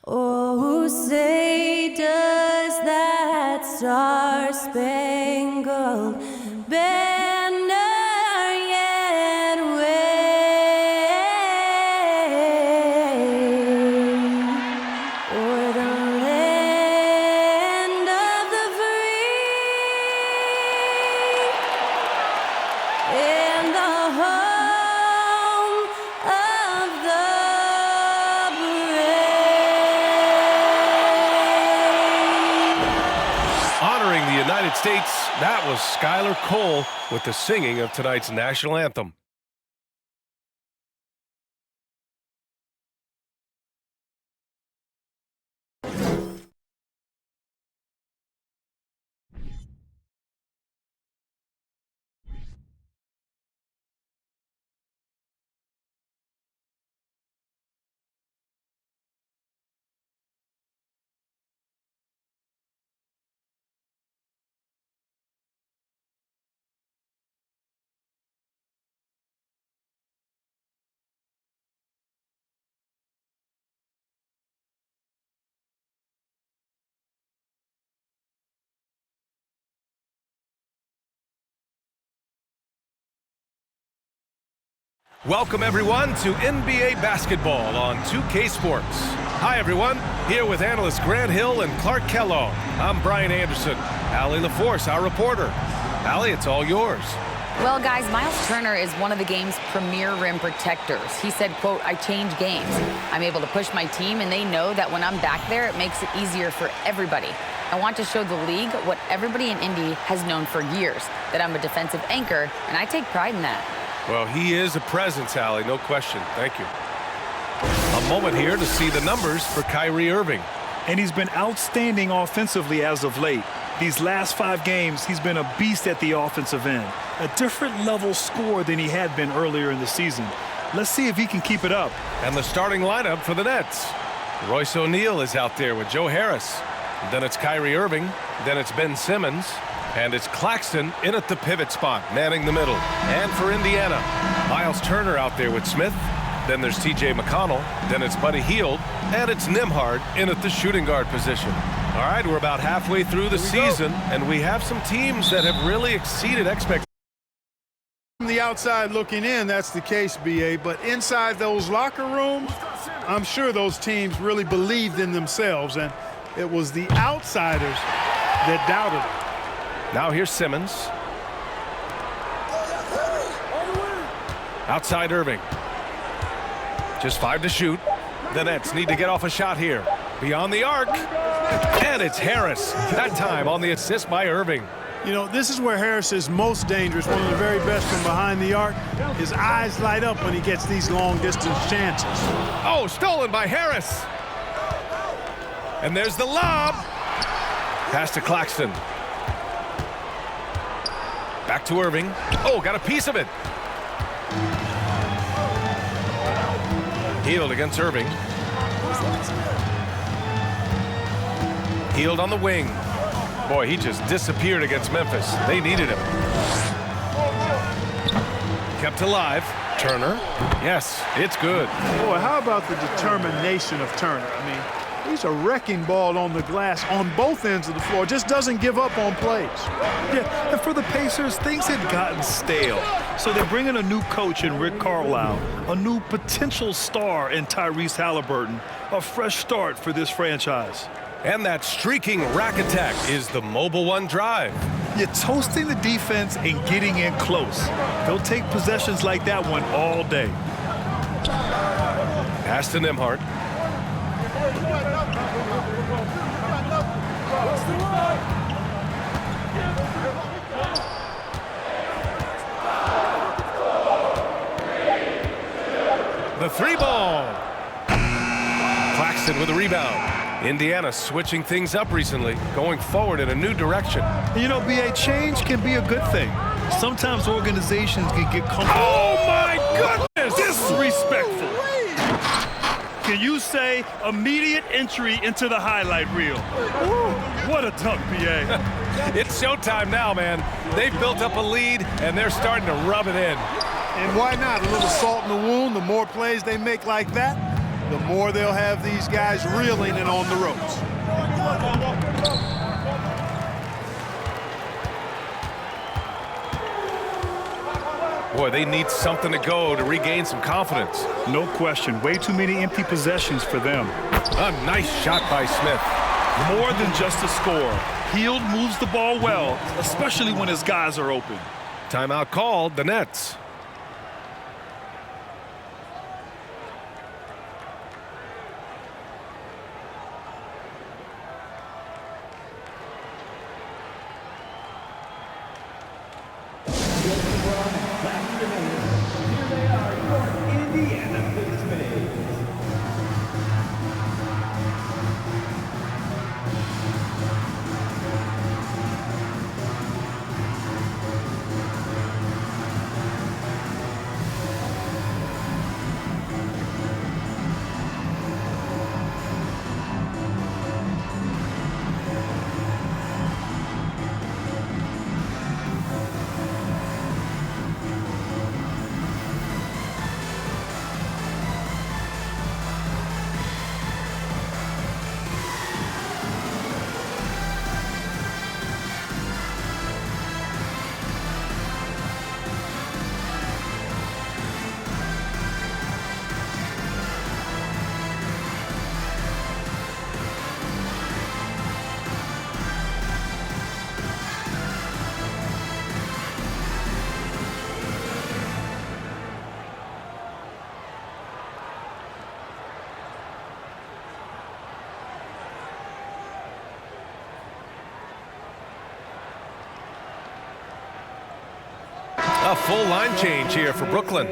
Oh, say does that star-spangled banner yet wave o'er the land of the free and the home of the Honoring the United States, that was Skylar Cole with the singing of tonight's national anthem. Welcome, everyone, to NBA basketball on 2K Sports. Hi, everyone. Here with analysts Grant Hill and Clark Kellogg. I'm Brian Anderson. Allie LaForce, our reporter. Allie, it's all yours. Well, guys, Miles Turner is one of the game's premier rim protectors. He said, quote, "I change games. I'm able to push my team, and they know that when I'm back there, it makes it easier for everybody. I want to show the league what everybody in Indy has known for years, that I'm a defensive anchor, and I take pride in that." Well, he is a presence, Allie, no question. Thank you. A moment here to see the numbers for Kyrie Irving. And he's been outstanding offensively as of late. These last 5 games, he's been a beast at the offensive end. A different level scorer than he had been earlier in the season. Let's see if he can keep it up. And the starting lineup for the Nets. Royce O'Neal is out there with Joe Harris. Then it's Kyrie Irving. Then it's Ben Simmons. And it's Claxton in at the pivot spot, manning the middle. And for Indiana, Miles Turner out there with Smith. Then there's T.J. McConnell. Then it's Buddy Hield. And it's Nembhard in at the shooting guard position. All right, we're about halfway through the season, and we have some teams that have really exceeded expectations. From the outside looking in, that's the case, B.A., but inside those locker rooms, I'm sure those teams really believed in themselves, and it was the outsiders that doubted it. Now here's Simmons. Outside Irving. Just 5 to shoot. The Nets need to get off a shot here. Beyond the arc. And it's Harris. That time on the assist by Irving. You know, this is where Harris is most dangerous, one of the very best from behind the arc. His eyes light up when he gets these long-distance chances. Oh, stolen by Harris. And there's the lob. Pass to Claxton. Back to Irving. Oh, got a piece of it. Hield against Irving. Hield on the wing. Boy, he just disappeared against Memphis. They needed him. Kept alive. Turner. Yes, it's good. Boy, how about the determination of Turner? I mean, he's a wrecking ball on the glass on both ends of the floor. Just doesn't give up on plays. Yeah, and for the Pacers, things had gotten stale. So they're bringing a new coach in Rick Carlisle, a new potential star in Tyrese Halliburton, a fresh start for this franchise. And that streaking rack attack is the Mobile One drive. You're toasting the defense and getting in close. They'll take possessions like that one all day. Pass to Nembhard. The 3-ball. Claxton with a rebound. Indiana switching things up recently, going forward in a new direction. You know, B.A., change can be a good thing. Sometimes organizations can get comfortable. Oh, my goodness! Disrespectful. Can you say immediate entry into the highlight reel? Woo, what a dunk, B.A. It's showtime now, man. They've built up a lead, and they're starting to rub it in. And why not? A little salt in the wound. The more plays they make like that, the more they'll have these guys reeling and on the ropes. Boy, they need something to go to regain some confidence. No question. Way too many empty possessions for them. A nice shot by Smith. More than just a score. Hield moves the ball well, especially when his guys are open. Timeout called, the Nets. A full line change here for Brooklyn.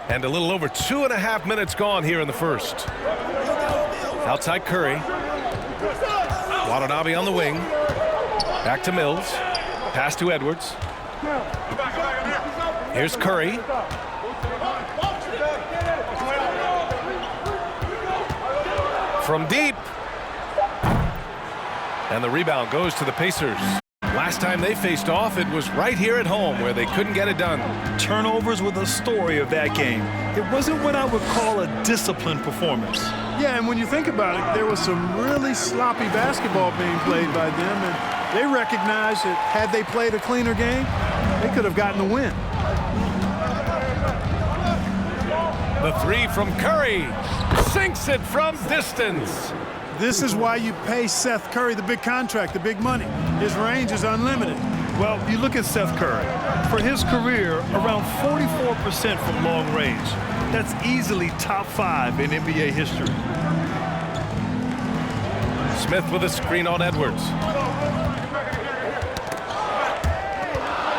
And a little over 2.5 minutes gone here in the first. Outside Curry. Watanabe on the wing. Back to Mills. Pass to Edwards. Here's Curry. From deep. And the rebound goes to the Pacers. Last time they faced off, it was right here at home where they couldn't get it done. Turnovers were the story of that game. It wasn't what I would call a disciplined performance. Yeah, and when you think about it, there was some really sloppy basketball being played by them, and they recognized that had they played a cleaner game, they could have gotten the win. The three from Curry. Sinks it from distance. This is why you pay Seth Curry the big contract, the big money. His range is unlimited. Well, you look at Seth Curry. For his career, around 44% from long range. That's easily top 5 in NBA history. Smith with a screen on Edwards.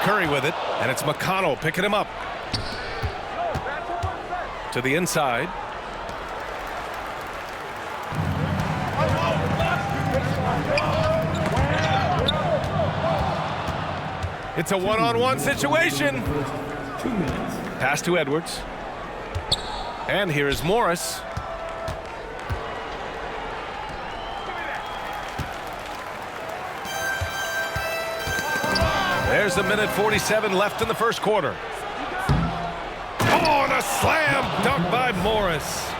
Curry with it, and it's McConnell picking him up. To the inside. It's a one-on-one situation. Pass to Edwards. And here is Morris. There's 1:47 left in the first quarter. Oh, and a slam dunk by Morris.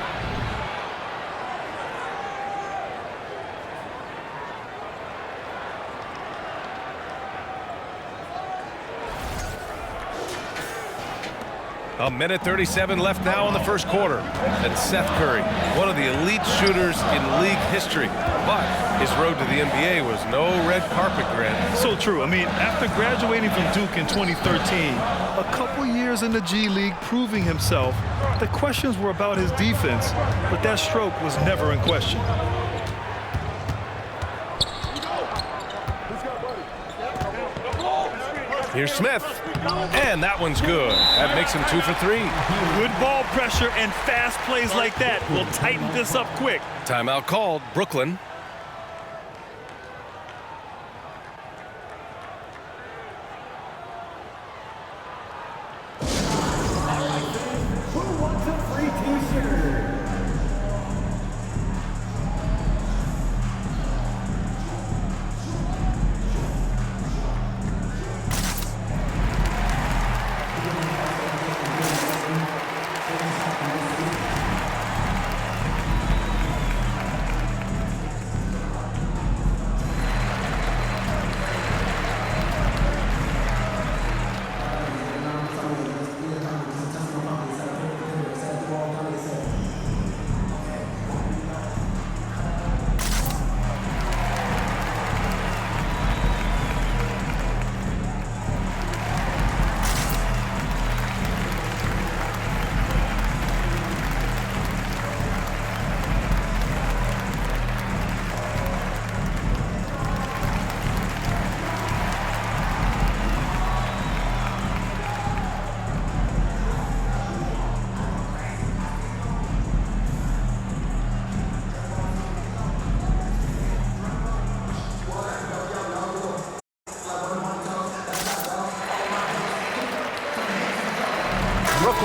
A 1:37 left now in the first quarter. And Seth Curry, one of the elite shooters in league history. But his road to the NBA was no red carpet, Grant. So true. I mean, after graduating from Duke in 2013, a couple years in the G League proving himself, the questions were about his defense, but that stroke was never in question. Here's Smith. And that one's good. That makes him 2 for 3. Good ball pressure and fast plays like that will tighten this up quick. Timeout called. Brooklyn.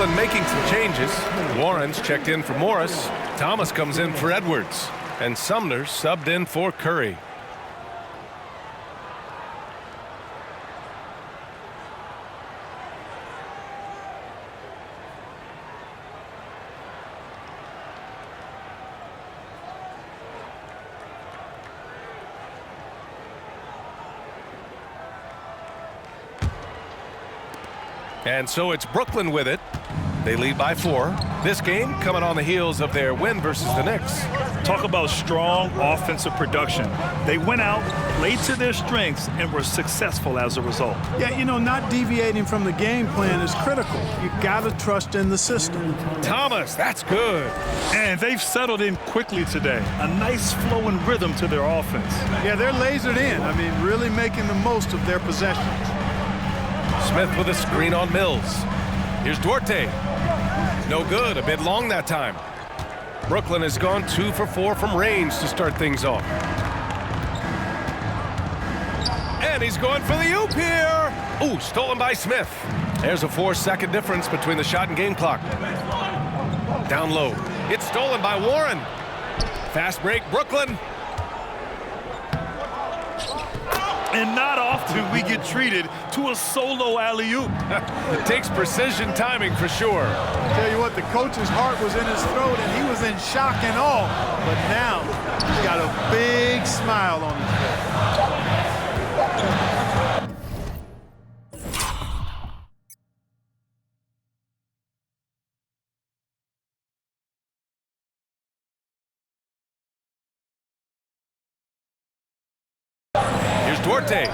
Brooklyn making some changes. Warren's checked in for Morris. Thomas comes in for Edwards. And Sumner subbed in for Curry. And so it's Brooklyn with it. They lead by 4. This game coming on the heels of their win versus the Knicks. Talk about strong offensive production. They went out, played to their strengths, and were successful as a result. Yeah, you know, not deviating from the game plan is critical. You got to trust in the system. Thomas, that's good. And they've settled in quickly today. A nice flow and rhythm to their offense. Yeah, they're lasered in. I mean, really making the most of their possessions. Smith with a screen on Mills. Here's Duarte. No good, a bit long that time. Brooklyn has gone 2 for 4 from range to start things off. And he's going for the oop here. Ooh, stolen by Smith. There's a 4-second difference between the shot and game clock. Down low. It's stolen by Warren. Fast break, Brooklyn. And not often we get treated to a solo alley-oop. It takes precision timing for sure. Tell you what, the coach's heart was in his throat and he was in shock and awe. But now he's got a big smile on his face. Duarte.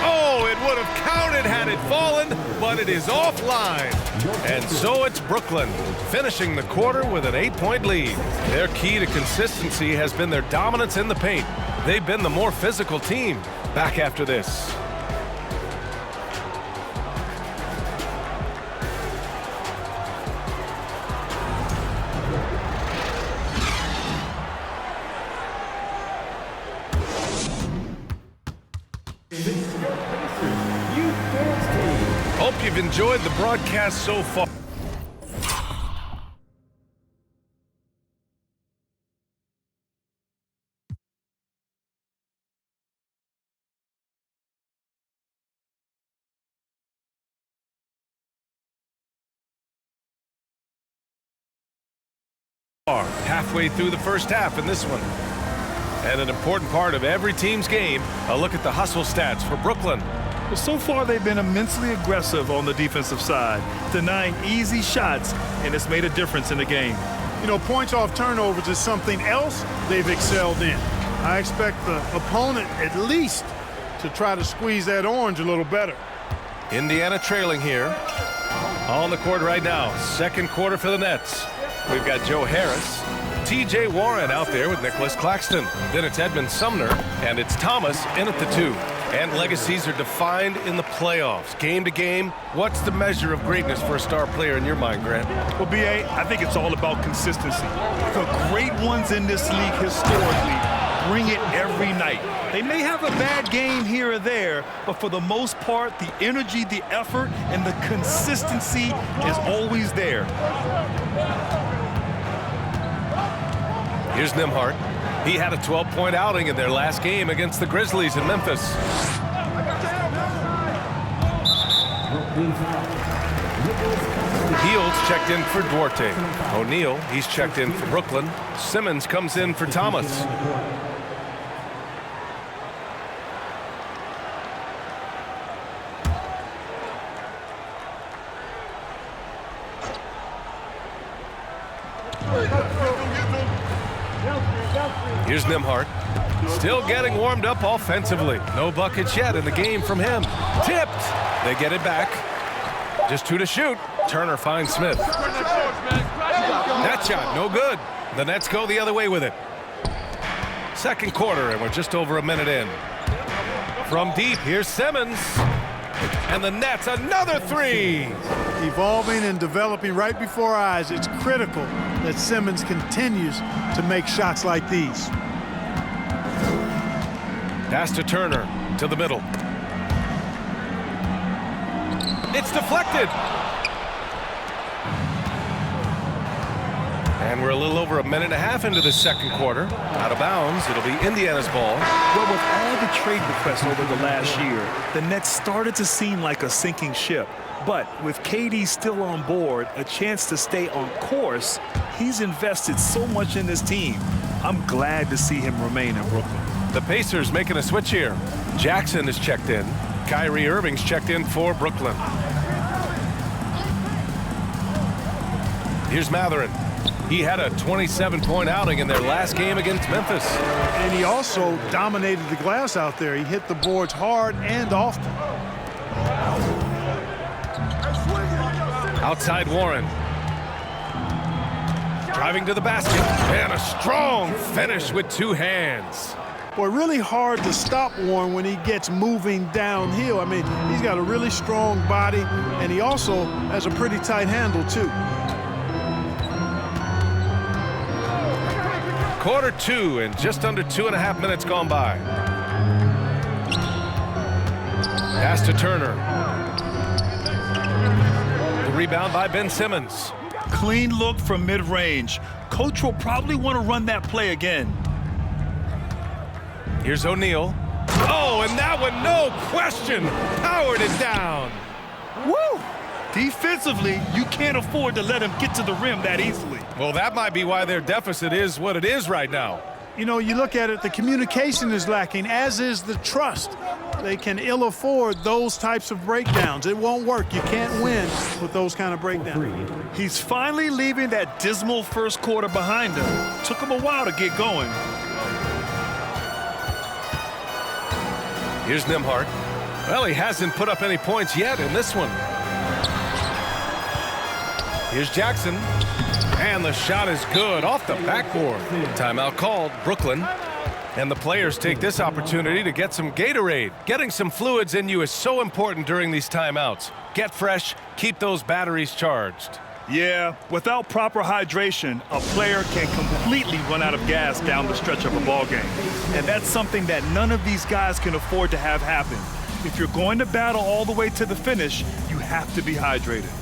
Oh, it would have counted had it fallen, but it is offline. And so it's Brooklyn, finishing the quarter with an 8-point lead. Their key to consistency has been their dominance in the paint. They've been the more physical team. Back after this. Hope you've enjoyed the broadcast so far. Halfway through the first half in this one. And an important part of every team's game, a look at the hustle stats for Brooklyn. Well, so far they've been immensely aggressive on the defensive side, denying easy shots, and it's made a difference in the game. You know, points off turnovers is something else they've excelled in. I expect the opponent at least to try to squeeze that orange a little better. Indiana trailing here. On the court right now, second quarter for the Nets. We've got Joe Harris, T.J. Warren out there with Nicholas Claxton. Then it's Edmund Sumner, and it's Thomas in at the 2. And legacies are defined in the playoffs. Game to game, what's the measure of greatness for a star player in your mind, Grant? Well, B.A., I think it's all about consistency. The great ones in this league historically bring it every night. They may have a bad game here or there, but for the most part, the energy, the effort, and the consistency is always there. Here's Nembhard. He had a 12-point outing in their last game against the Grizzlies in Memphis. Heald's checked in for Duarte. O'Neal, he's checked in for Brooklyn. Simmons comes in for Thomas. Here's Nembhard. Still getting warmed up offensively. No buckets yet in the game from him. Tipped. They get it back. Just 2 to shoot. Turner finds Smith. That shot, no good. The Nets go the other way with it. Second quarter, and we're just over a minute in. From deep, here's Simmons. And the Nets, another 3. Evolving and developing right before our eyes. It's critical that Simmons continues to make shots like these. Pass to Turner, to the middle. It's deflected. And we're a little over a minute and a half into the second quarter. Out of bounds. It'll be Indiana's ball. Well, with all the trade requests over the last year, the Nets started to seem like a sinking ship. But with KD still on board, a chance to stay on course, he's invested so much in this team. I'm glad to see him remain in Brooklyn. The Pacers making a switch here. Jackson is checked in. Kyrie Irving's checked in for Brooklyn. Here's Matherin. He had a 27-point outing in their last game against Memphis. And he also dominated the glass out there. He hit the boards hard and often. Outside Warren. Driving to the basket. And a strong finish with two hands. Boy, really hard to stop Warren when he gets moving downhill. I mean, he's got a really strong body, and he also has a pretty tight handle, too. Quarter two and just under 2.5 minutes gone by. Pass to Turner. The rebound by Ben Simmons. Clean look from mid-range. Coach will probably want to run that play again. Here's O'Neal. Oh, and that one, no question, powered it down. Woo! Defensively, you can't afford to let him get to the rim that easily. Well, that might be why their deficit is what it is right now. You know, you look at it, the communication is lacking, as is the trust. They can ill afford those types of breakdowns. It won't work. You can't win with those kind of breakdowns. He's finally leaving that dismal first quarter behind him. Took him a while to get going. Here's Nembhard. Well, he hasn't put up any points yet in this one. Here's Jackson. And the shot is good off the backboard. Timeout called, Brooklyn. And the players take this opportunity to get some Gatorade. Getting some fluids in you is so important during these timeouts. Get fresh, keep those batteries charged. Yeah, without proper hydration, a player can completely run out of gas down the stretch of a ball game. And that's something that none of these guys can afford to have happen. If you're going to battle all the way to the finish, you have to be hydrated.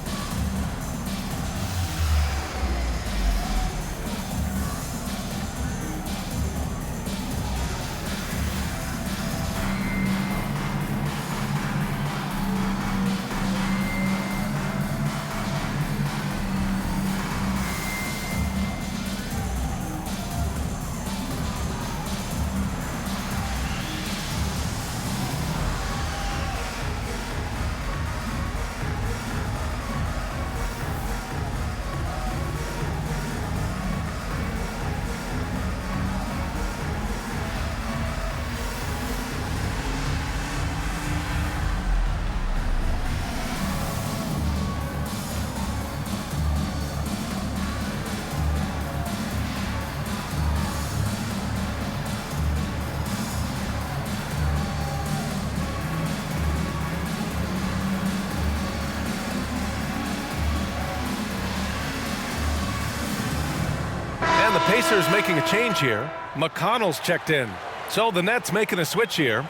And the Pacers making a change here. McConnell's checked in. So the Nets making a switch here.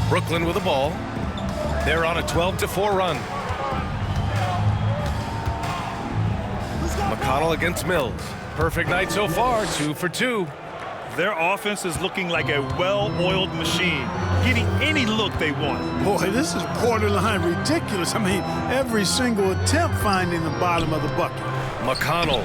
Brooklyn with the ball. They're on a 12-4 run. McConnell against Mills. Perfect night so far, 2 for 2. Their offense is looking like a well-oiled machine, getting any look they want. Boy, this is borderline ridiculous. I mean, every single attempt finding the bottom of the bucket. McConnell.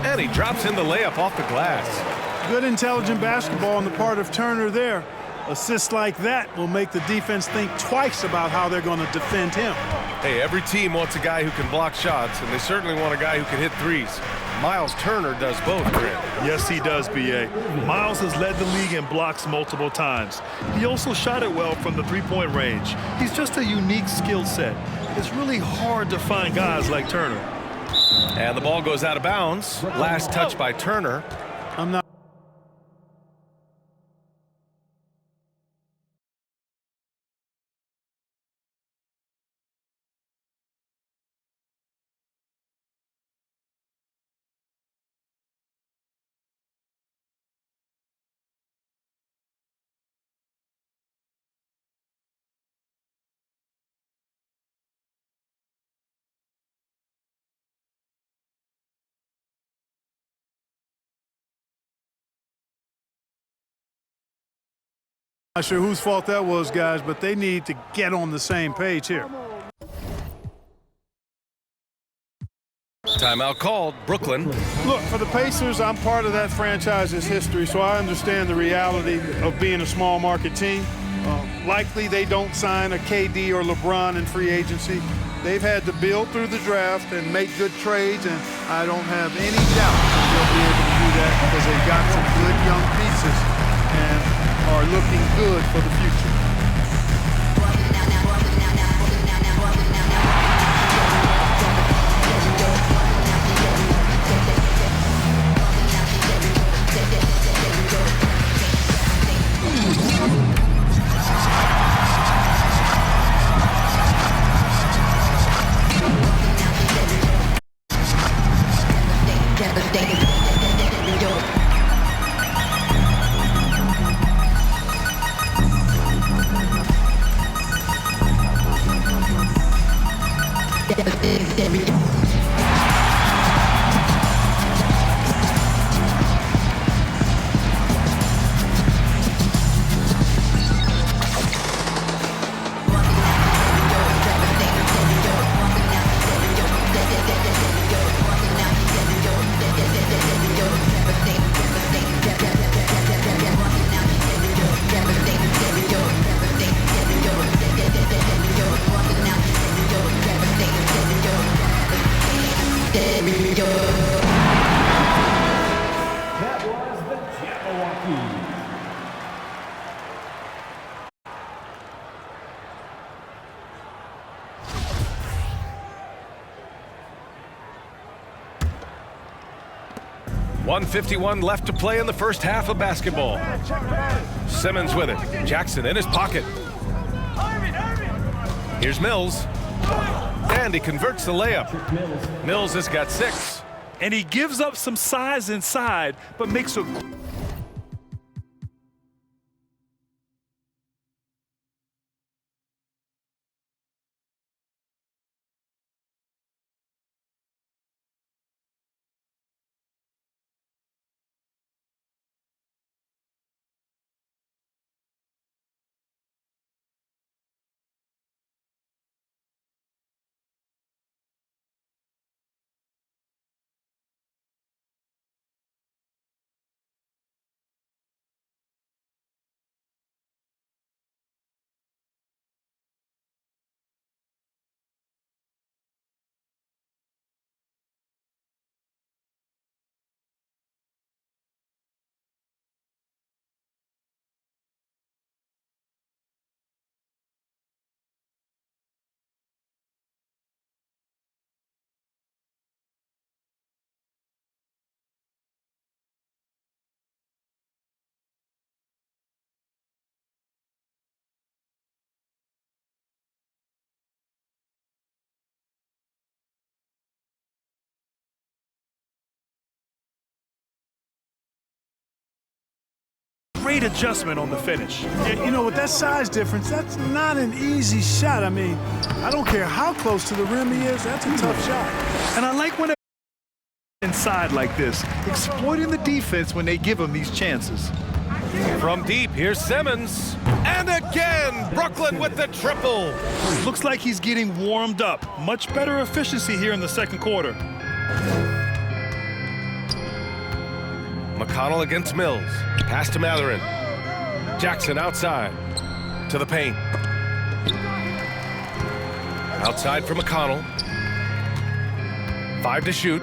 And he drops in the layup off the glass. Good intelligent basketball on the part of Turner there. Assists like that will make the defense think twice about how they're going to defend him. Hey, every team wants a guy who can block shots, and they certainly want a guy who can hit threes. Miles Turner does both, Grant. Yes, he does, B.A. Miles has led the league in blocks multiple times. He also shot it well from the three-point range. He's just a unique skill set. It's really hard to find guys like Turner. And the ball goes out of bounds. Last touch by Turner. I'm not Not sure whose fault that was, guys, but they need to get on the same page here. Timeout called, Brooklyn. Look, for the Pacers, I'm part of that franchise's history, so I understand the reality of being a small market team. Likely they don't sign a KD or LeBron in free agency. They've had to build through the draft and make good trades, and I don't have any doubt that they'll be able to do that because they've got some good young pieces and are looking good for the future. That was the Jabberwocky. .151 left to play in the first half of basketball. Simmons with it. Jackson in his pocket. Here's Mills. And he converts the layup. Mills has got 6. And he gives up some size inside, but makes a great adjustment on the finish. Yeah, you know, with that size difference, that's not an easy shot. I mean, I don't care how close to the rim he is, that's a tough shot. And I like when they're inside like this, exploiting the defense when they give them these chances. From deep, here's Simmons. And again, Brooklyn with the triple. Looks like he's getting warmed up. Much better efficiency here in the second quarter. McConnell against Mills. Pass to Matherin. Jackson outside. To the paint. Outside for McConnell. 5 to shoot.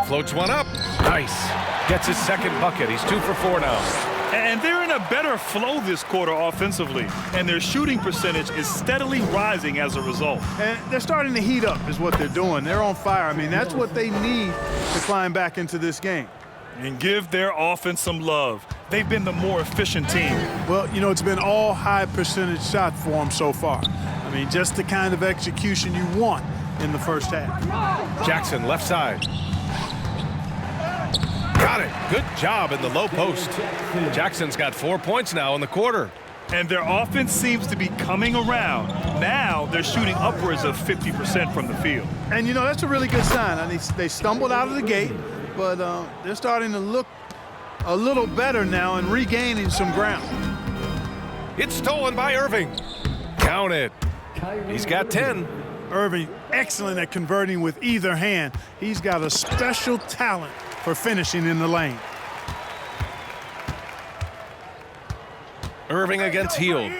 Floats one up. Nice. Gets his second bucket. He's 2 for 4 now. And they're in a better flow this quarter offensively. And their shooting percentage is steadily rising as a result. And they're starting to heat up is what they're doing. They're on fire. I mean, that's what they need to climb back into this game. And give their offense some love. They've been the more efficient team. Well, you know, it's been all high percentage shot for them so far. I mean, just the kind of execution you want in the first half. Jackson left side. Got it. Good job in the low post. Jackson's got 4 points now in the quarter. And their offense seems to be coming around. Now they're shooting upwards of 50% from the field. And, you know, that's a really good sign. I mean, they stumbled out of the gate, but they're starting to look a little better now and regaining some ground. It's stolen by Irving. Count it. He's got 10. Irving, excellent at converting with either hand. He's got a special talent for finishing in the lane. Irving against Hield.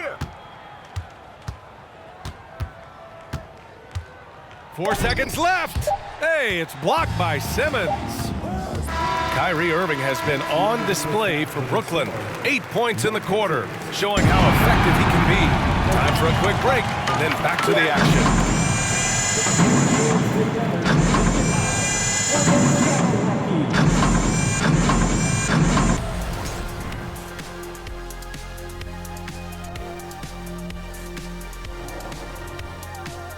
4 seconds left. Hey, it's blocked by Simmons. Kyrie Irving has been on display for Brooklyn. 8 points in the quarter, showing how effective he can be. Time for a quick break, and then back to the action.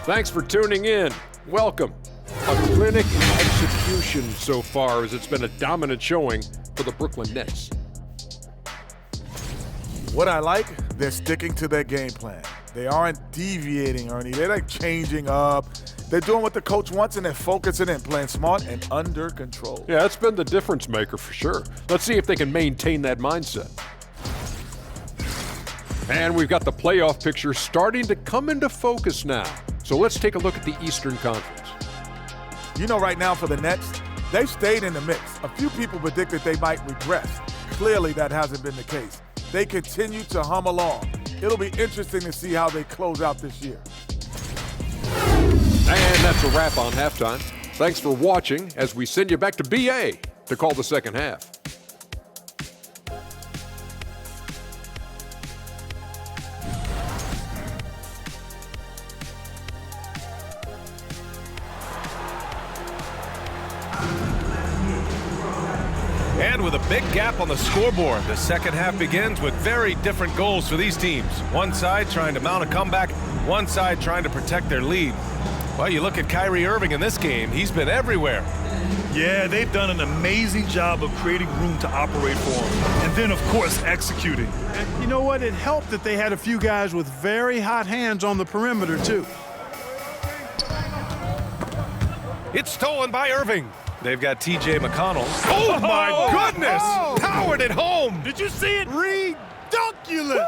Thanks for tuning in. Welcome. A clinic in execution so far, as it's been a dominant showing for the Brooklyn Nets. What I like, they're sticking to their game plan. They aren't deviating, Ernie. They're like changing up. They're doing what the coach wants, and they're focusing and playing smart and under control. Yeah, it's been the difference maker for sure. Let's see if they can maintain that mindset. And we've got the playoff picture starting to come into focus now. So let's take a look at the Eastern Conference. You know, right now for the Nets, they've stayed in the mix. A few people predicted they might regress. Clearly, that hasn't been the case. They continue to hum along. It'll be interesting to see how they close out this year. And that's a wrap on halftime. Thanks for watching as we send you back to BA to call the second half. And with a big gap on the scoreboard, the second half begins with very different goals for these teams. One side trying to mount a comeback, one side trying to protect their lead. Well, you look at Kyrie Irving in this game, he's been everywhere. Yeah, they've done an amazing job of creating room to operate for him. And then, of course, executing. And you know what? It helped that they had a few guys with very hot hands on the perimeter, too. It's stolen by Irving. They've got T.J. McConnell. Oh, my goodness! Oh. Powered it home! Did you see it? Redunculous!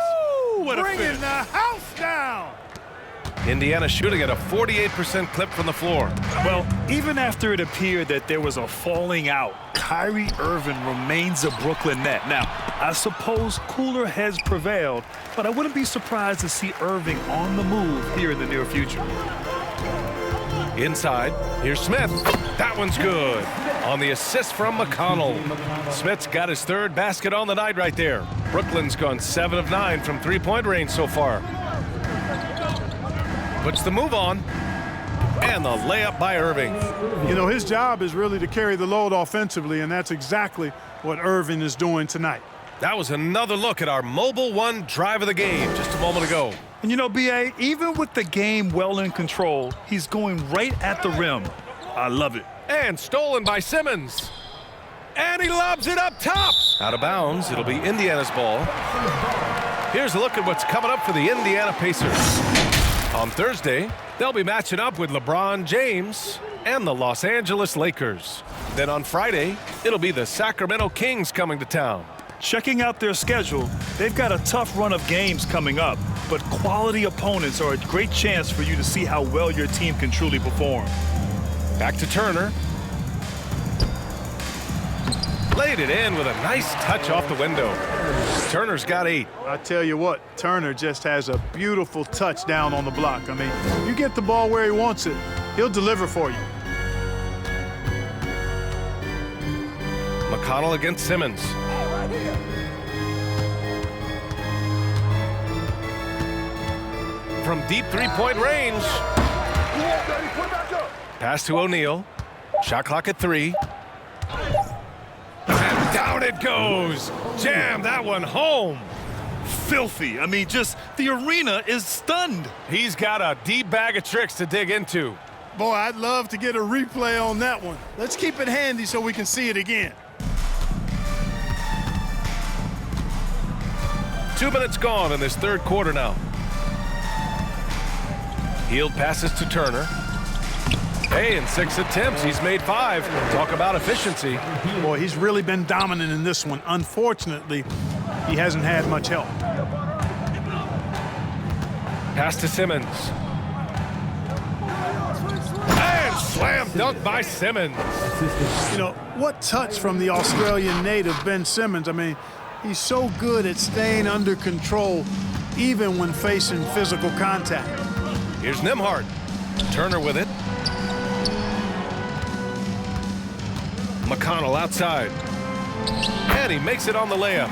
What a Bringing finish. the house down! Indiana shooting at a 48% clip from the floor. Well, even after it appeared that there was a falling out, Kyrie Irving remains a Brooklyn Net. Now, I suppose cooler heads prevailed, but I wouldn't be surprised to see Irving on the move here in the near future. Inside, here's Smith. That one's good. On the assist from McConnell. Smith's got his third basket on the night right there. Brooklyn's gone 7 of 9 from three-point range so far. Puts the move on. And the layup by Irving. You know, his job is really to carry the load offensively, and that's exactly what Irving is doing tonight. That was another look at our Mobile One drive of the game just a moment ago. And you know, B.A., even with the game well in control, he's going right at the rim. I love it. And stolen by Simmons. And he lobs it up top. Out of bounds, it'll be Indiana's ball. Here's a look at what's coming up for the Indiana Pacers. On Thursday, they'll be matching up with LeBron James and the Los Angeles Lakers. Then on Friday, it'll be the Sacramento Kings coming to town. Checking out their schedule, they've got a tough run of games coming up, but quality opponents are a great chance for you to see how well your team can truly perform. Back to Turner. Laid it in with a nice touch off the window. Turner's got 8. I tell you what, Turner just has a beautiful touchdown on the block. I mean, you get the ball where he wants it, he'll deliver for you. McConnell against Simmons. From deep three-point range. Pass to O'Neal. Shot clock at 3. And down it goes. Jam that one home. Filthy. I mean, just the arena is stunned. He's got a deep bag of tricks to dig into. Boy, I'd love to get a replay on that one. Let's keep it handy so we can see it again. 2 minutes gone in this third quarter now. Hield passes to Turner. Hey, in 6 attempts, he's made 5. Talk about efficiency. Boy, he's really been dominant in this one. Unfortunately, he hasn't had much help. Pass to Simmons. And slam dunk by Simmons. You know, what touch from the Australian native, Ben Simmons. I mean, he's so good at staying under control, even when facing physical contact. Here's Nembhard. Turner with it. McConnell outside. And he makes it on the layup.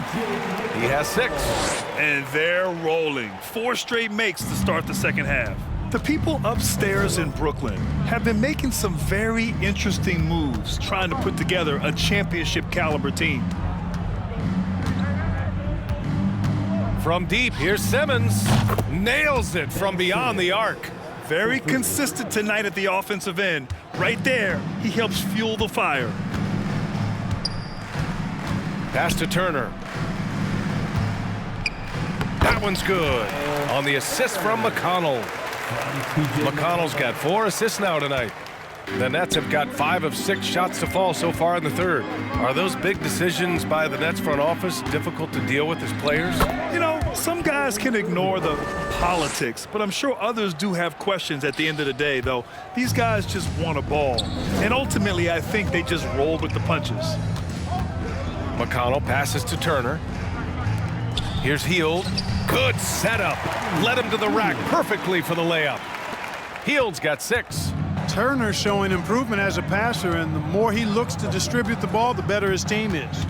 He has 6. And they're rolling. 4 straight makes to start the second half. The people upstairs in Brooklyn have been making some very interesting moves, trying to put together a championship caliber team. From deep, here's Simmons. Nails it from beyond the arc. Very consistent tonight at the offensive end. Right there, he helps fuel the fire. Pass to Turner. That one's good. On the assist from McConnell. McConnell's got 4 assists now tonight. The Nets have got 5 of 6 shots to fall so far in the third. Are those big decisions by the Nets front office difficult to deal with as players? You know, some guys can ignore the politics, but I'm sure others do have questions at the end of the day, though. These guys just want a ball. And ultimately, I think they just roll with the punches. McConnell passes to Turner. Here's Hield. Good setup. Led him to the rack perfectly for the layup. Hield's got 6. Turner showing improvement as a passer, and the more he looks to distribute the ball, the better his team is.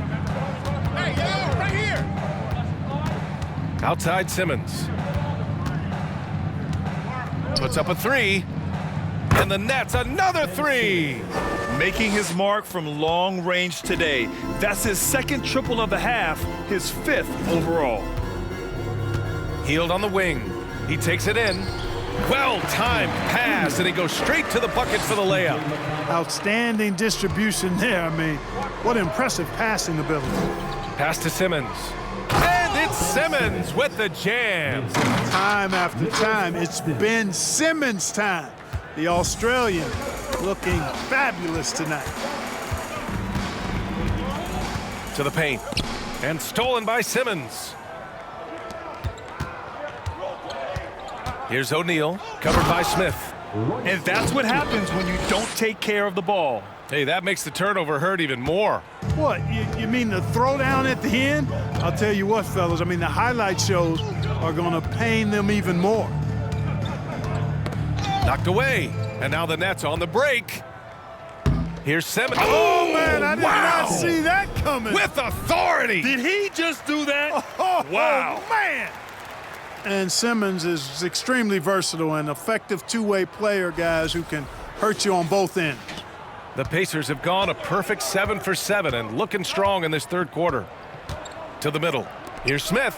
Hey, yo, right here. Outside Simmons. Puts up a 3. And the Nets another 3. Making his mark from long range today. That's his 2nd triple of the half, his 5th overall. Hield on the wing. He takes it in. Well-timed pass, and he goes straight to the bucket for the layup. Outstanding distribution there. I mean, what impressive passing ability. Pass to Simmons. And it's Simmons with the jam. Time after time, it's been Simmons' time. The Australian looking fabulous tonight. To the paint. And stolen by Simmons. Here's O'Neal, covered by Smith. And that's what happens when you don't take care of the ball. Hey, that makes the turnover hurt even more. What, you mean the throwdown at the end? I'll tell you what, fellas, I mean, the highlight shows are going to pain them even more. Knocked away, and now the Nets on the break. Here's Simmons. Oh, man, I did not see that coming. With authority. Did he just do that? Oh, wow. Man. And Simmons is extremely versatile and effective two-way player, guys, who can hurt you on both ends. The Pacers have gone a perfect 7 for 7 and looking strong in this third quarter. To the middle. Here's Smith.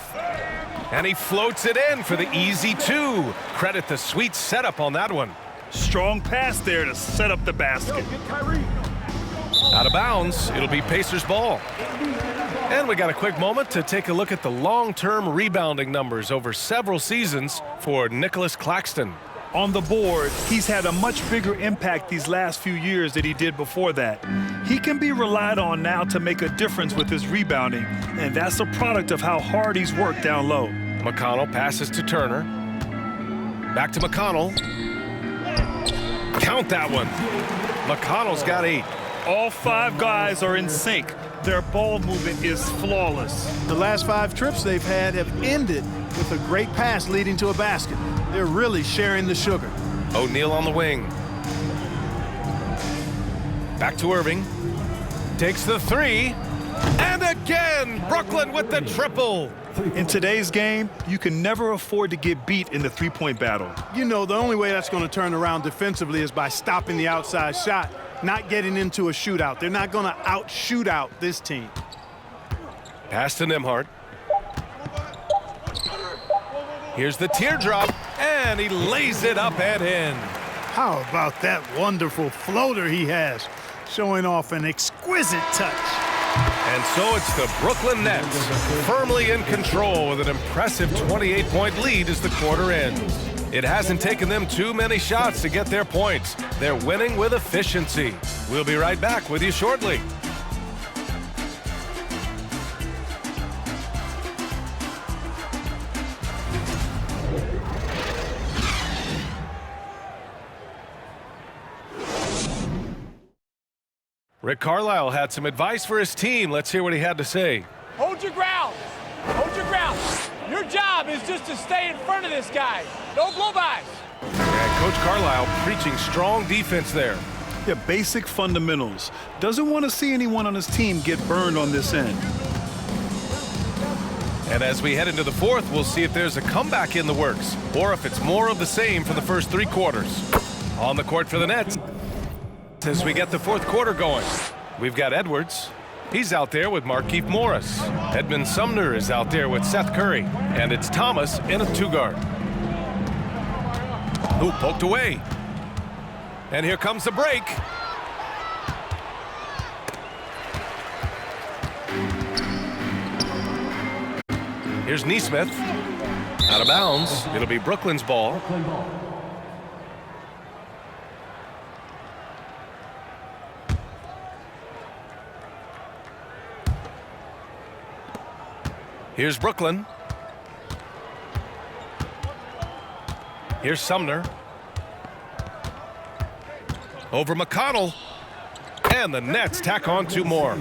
And he floats it in for the easy 2. Credit the sweet setup on that one. Strong pass there to set up the basket. Out of bounds. It'll be Pacers ball. And we got a quick moment to take a look at the long-term rebounding numbers over several seasons for Nicholas Claxton. On the board, he's had a much bigger impact these last few years than he did before that. He can be relied on now to make a difference with his rebounding, and that's a product of how hard he's worked down low. McConnell passes to Turner. Back to McConnell. Count that one. McConnell's got 8. All 5 guys are in sync. Their ball movement is flawless. The last 5 trips they've had have ended with a great pass leading to a basket. They're really sharing the sugar. O'Neal on the wing. Back to Irving. Takes the 3. And again, Brooklyn with the triple. In today's game, you can never afford to get beat in the three-point battle. You know, the only way that's going to turn around defensively is by stopping the outside shot, not getting into a shootout. They're not going to out-shoot out this team. Pass to Nembhard. Here's the teardrop, and he lays it up and in. How about that wonderful floater he has, showing off an exquisite touch. And so it's the Brooklyn Nets, firmly in control with an impressive 28-point lead as the quarter ends. It hasn't taken them too many shots to get their points. They're winning with efficiency. We'll be right back with you shortly. Rick Carlisle had some advice for his team. Let's hear what he had to say. Hold your ground. Hold your ground. Your job is just to stay in front of this guy. No blow-bys. And Coach Carlisle preaching strong defense there. Yeah, basic fundamentals. Doesn't want to see anyone on his team get burned on this end. And as we head into the fourth, we'll see if there's a comeback in the works or if it's more of the same for the first 3 quarters. On the court for the Nets as we get the fourth quarter going. We've got Edwards. He's out there with Markieff Morris. Edmund Sumner is out there with Seth Curry. And it's Thomas in a 2-guard. Ooh, poked away. And here comes the break. Here's Neesmith. Out of bounds. It'll be Brooklyn's ball. Here's Brooklyn. Here's Sumner. Over McConnell. And the Nets tack on 2 more.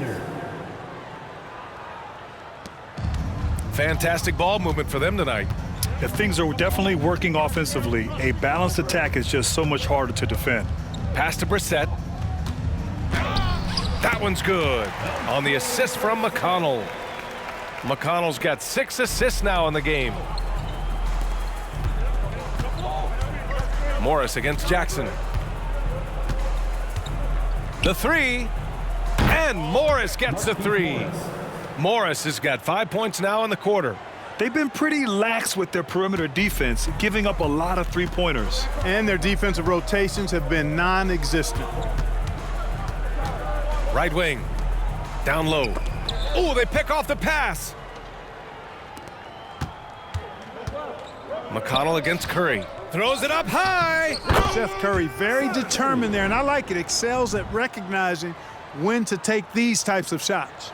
Fantastic ball movement for them tonight. If things are definitely working offensively, a balanced attack is just so much harder to defend. Pass to Brissett. That one's good. On the assist from McConnell. McConnell's got 6 assists now in the game. Morris against Jackson. The 3. And Morris gets the 3. Morris has got 5 points now in the quarter. They've been pretty lax with their perimeter defense, giving up a lot of 3-pointers. And their defensive rotations have been non-existent. Right wing. Down low. Oh, they pick off the pass. McConnell against Curry. Throws it up high. Seth Curry very determined there, and I like it. Excels at recognizing when to take these types of shots.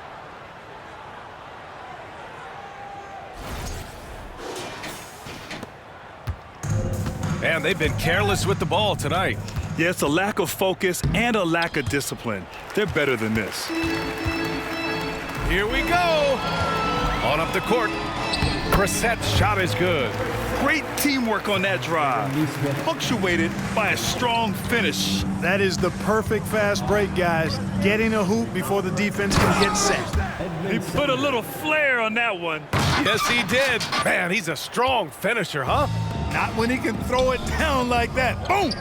And they've been careless with the ball tonight. Yeah, it's a lack of focus and a lack of discipline. They're better than this. Here we go. On up the court. Brissett's shot is good. Great teamwork on that drive, punctuated by a strong finish. That is the perfect fast break, guys. Getting a hoop before the defense can get set. He put a little flair on that one. Yes, he did. Man, he's a strong finisher, huh? Not when he can throw it down like that. Boom!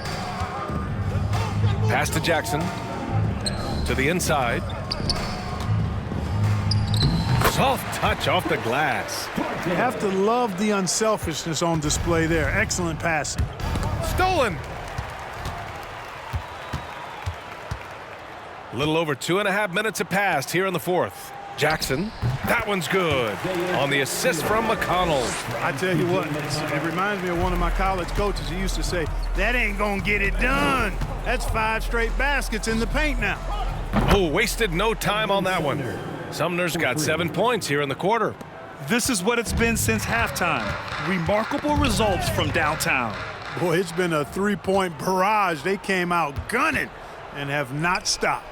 Pass to Jackson. To the inside. Soft touch off the glass. You have to love the unselfishness on display there. Excellent passing. Stolen. A little over 2.5 minutes have passed here in the fourth. Jackson. That one's good. On the assist from McConnell. I tell you what, it reminds me of one of my college coaches. He used to say, that ain't gonna get it done. That's 5 straight baskets in the paint now. Oh, wasted no time on that one. Sumner's got 7 points here in the quarter. This is what it's been since halftime. Remarkable results from downtown. Boy, it's been a 3-point barrage. They came out gunning and have not stopped.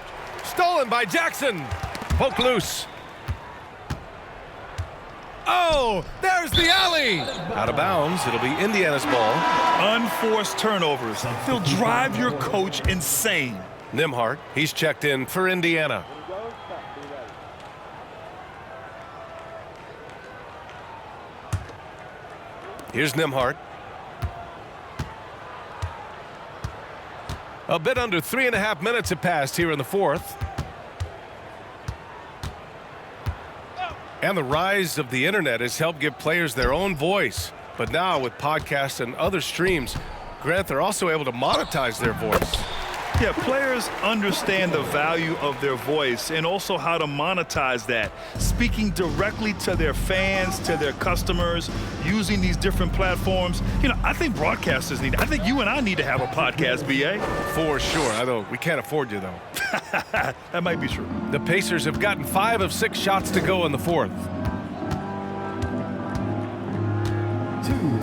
Stolen by Jackson. Poke loose. Oh, there's the alley. Out of bounds. It'll be Indiana's ball. Unforced turnovers. They'll drive your coach insane. Nembhard, he's checked in for Indiana. Here's Nembhard. A bit under 3.5 minutes have passed here in the fourth. And the rise of the internet has helped give players their own voice. But now with podcasts and other streams, Grant, they're also able to monetize their voice. Yeah, players understand the value of their voice and also how to monetize that. Speaking directly to their fans, to their customers, using these different platforms. You know, I think broadcasters I think you and I need to have a podcast, B.A. For sure. Although we can't afford you, though. That might be true. The Pacers have gotten 5 of 6 shots to go in the fourth.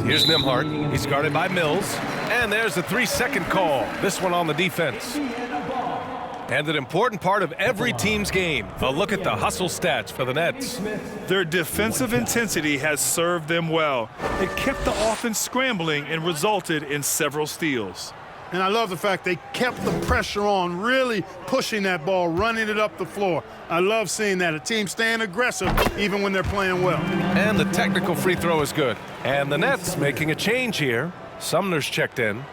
Here's Nembhard. He's guarded by Mills. And there's the 3-second call. This one on the defense. And an important part of every team's game. A look at the hustle stats for the Nets. Their defensive intensity has served them well. It kept the offense scrambling and resulted in several steals. And I love the fact they kept the pressure on, really pushing that ball, running it up the floor. I love seeing that, a team staying aggressive even when they're playing well. And the technical free throw is good. And the Nets making a change here. Sumner's checked in.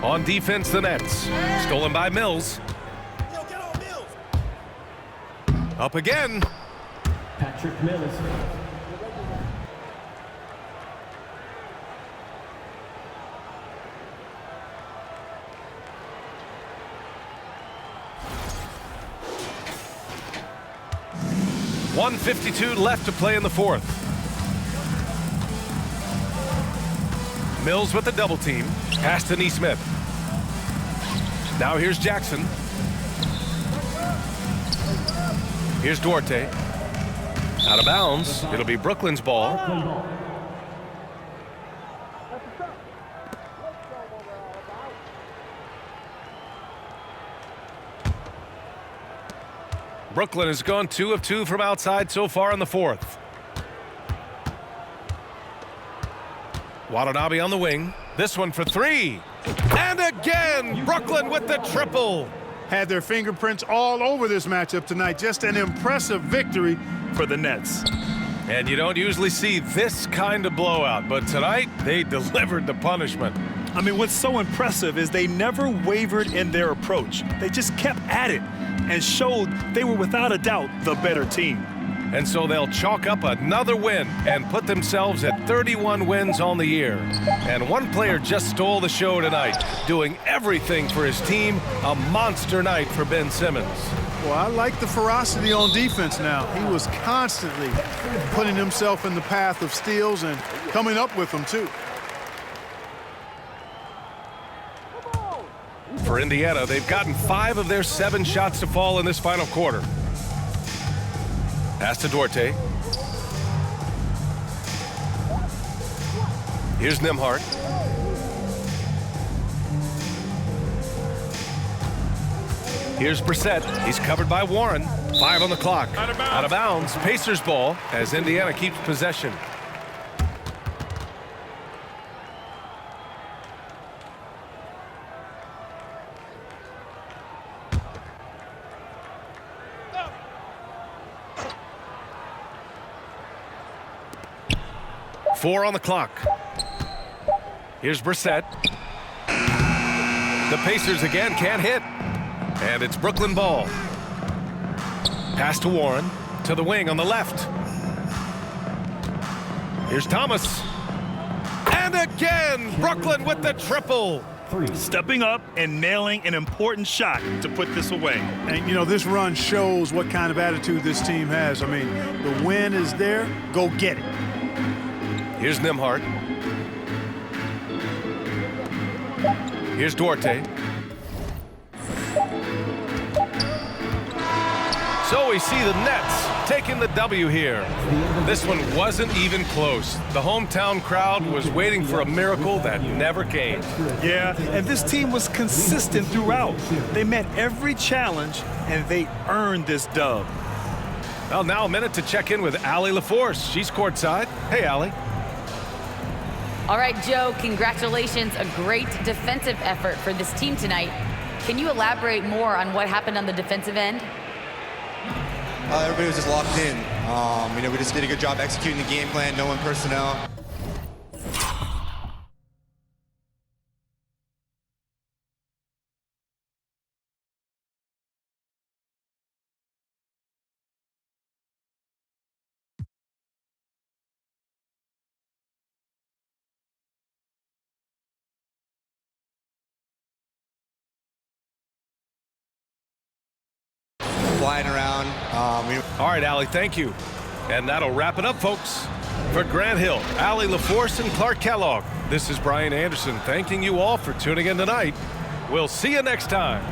On defense, the Nets. Stolen by Mills. Up again. Patrick Mills. .152 left to play in the fourth. Mills with the double team. Pass to Neesmith. Now here's Jackson. Here's Duarte. Out of bounds. It'll be Brooklyn's ball. Brooklyn has gone 2 of 2 from outside so far in the fourth. Watanabe on the wing. This one for 3. And again, Brooklyn with the triple. Had their fingerprints all over this matchup tonight. Just an impressive victory for the Nets. And you don't usually see this kind of blowout, but tonight they delivered the punishment. I mean, what's so impressive is they never wavered in their approach. They just kept at it and showed they were without a doubt the better team. And so they'll chalk up another win and put themselves at 31 wins on the year. And one player just stole the show tonight, doing everything for his team. A monster night for Ben Simmons. Well, I like the ferocity on defense now. He was constantly putting himself in the path of steals and coming up with them, too. For Indiana, they've gotten 5 of their 7 shots to fall in this final quarter. Pass to Duarte. Here's Nembhard. Here's Brissett. He's covered by Warren. 5 on the clock. Out of bounds. Pacers ball as Indiana keeps possession. Four on the clock. Here's Brissett. The Pacers again can't hit. And it's Brooklyn ball. Pass to Warren. To the wing on the left. Here's Thomas. And again, Brooklyn with the triple. Stepping up and nailing an important shot to put this away. And, you know, this run shows what kind of attitude this team has. I mean, the win is there. Go get it. Here's Nembhard. Here's Duarte. So we see the Nets taking the W here. This one wasn't even close. The hometown crowd was waiting for a miracle that never came. Yeah, and this team was consistent throughout. They met every challenge, and they earned this dub. Well, now a minute to check in with Allie LaForce. She's courtside. Hey, Allie. All right, Joe, congratulations. A great defensive effort for this team tonight. Can you elaborate more on what happened on the defensive end? Everybody was just locked in. We just did a good job executing the game plan, knowing personnel. Flying around. All right, Allie, thank you. And that'll wrap it up, folks. For Grant Hill, Allie LaForce, and Clark Kellogg, this is Brian Anderson thanking you all for tuning in tonight. We'll see you next time.